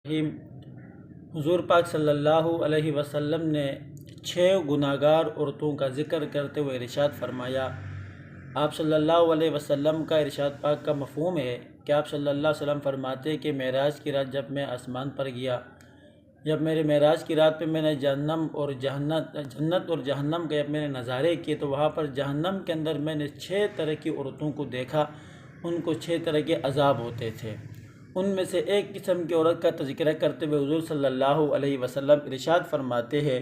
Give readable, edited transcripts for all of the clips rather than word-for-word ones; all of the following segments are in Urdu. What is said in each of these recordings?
رحیم۔ حضور پاک صلی اللہ علیہ وسلم نے 6 گناہگار عورتوں کا ذکر کرتے ہوئے ارشاد فرمایا۔ آپ صلی اللہ علیہ وسلم کا ارشاد پاک کا مفہوم ہے کہ آپ صلی اللہ علیہ وسلم فرماتے کہ معراج کی رات جب میں آسمان پر گیا، جب میرے معراج کی رات پہ میں نے جنت اور جہنم کے جب میں نے نظارے کیے تو وہاں پر جہنم کے اندر میں نے 6 طرح کی عورتوں کو دیکھا، ان کو 6 طرح کے عذاب ہوتے تھے۔ ان میں سے ایک قسم کی عورت کا تذکرہ کرتے ہوئے حضور صلی اللہ علیہ وسلم ارشاد فرماتے ہیں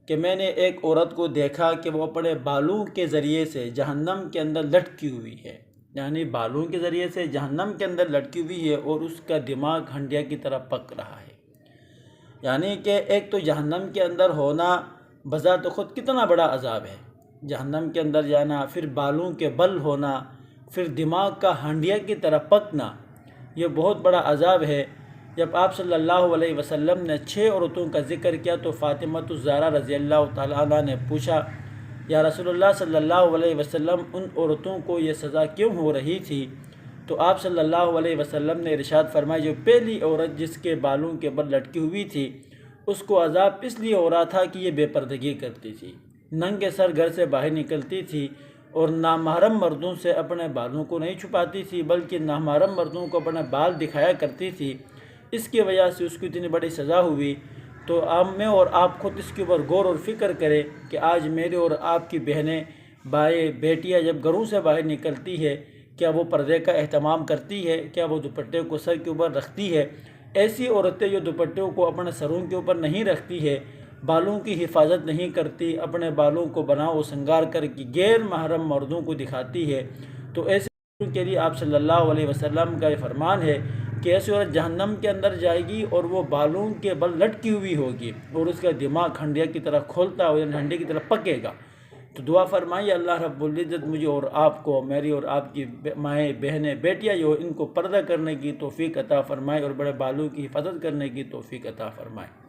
کہ میں نے ایک عورت کو دیکھا کہ وہ اپنے بالوں کے ذریعے سے جہنم کے اندر لٹکی ہوئی ہے، یعنی بالوں کے ذریعے سے جہنم کے اندر لٹکی ہوئی ہے اور اس کا دماغ ہنڈیا کی طرح پک رہا ہے۔ یعنی کہ ایک تو جہنم کے اندر ہونا بذات خود کتنا بڑا عذاب ہے، جہنم کے اندر جانا، پھر بالوں کے بل ہونا، پھر دماغ کا ہنڈیا کی طرح پکنا، یہ بہت بڑا عذاب ہے۔ جب آپ صلی اللہ علیہ وسلم نے 6 عورتوں کا ذکر کیا تو فاطمہ الزہرا رضی اللہ تعالیٰ عنہ نے پوچھا، یا رسول اللہ صلی اللہ علیہ وسلم ان عورتوں کو یہ سزا کیوں ہو رہی تھی؟ تو آپ صلی اللہ علیہ وسلم نے ارشاد فرمایا، جو پہلی عورت جس کے بالوں کے بل لٹکی ہوئی تھی اس کو عذاب اس لیے ہو رہا تھا کہ یہ بے پردگی کرتی تھی، ننگے سر گھر سے باہر نکلتی تھی اور نامحرم مردوں سے اپنے بالوں کو نہیں چھپاتی تھی بلکہ نامحرم مردوں کو اپنے بال دکھایا کرتی تھی۔ اس کی وجہ سے اس کو اتنی بڑی سزا ہوئی۔ تو میں اور آپ خود اس کے اوپر غور اور فکر کریں کہ آج میرے اور آپ کی بہنیں، بھائی، بیٹیاں جب گھروں سے باہر نکلتی ہے کیا وہ پردے کا اہتمام کرتی ہے؟ کیا وہ دوپٹے کو سر کے اوپر رکھتی ہے؟ ایسی عورتیں جو دوپٹوں کو اپنے سروں کے اوپر نہیں رکھتی ہے، بالوں کی حفاظت نہیں کرتی، اپنے بالوں کو بناؤ و سنگار کر کے غیر محرم مردوں کو دکھاتی ہے، تو ایسے عورتوں کے لیے آپ صلی اللہ علیہ وسلم کا یہ فرمان ہے کہ ایسی عورت جہنم کے اندر جائے گی اور وہ بالوں کے بل لٹکی ہوئی ہوگی اور اس کا دماغ ہنڈیا کی طرح کھولتا ہو، یعنی ہنڈے کی طرح پکے گا۔ تو دعا فرمائیے اللہ رب العزت مجھے اور آپ کو، میری اور آپ کی مائیں، بہنیں، بیٹیاں جو ان کو پردہ کرنے کی توفیق عطا فرمائے اور بڑے بالوں کی حفاظت کرنے کی توفیق عطا فرمائے۔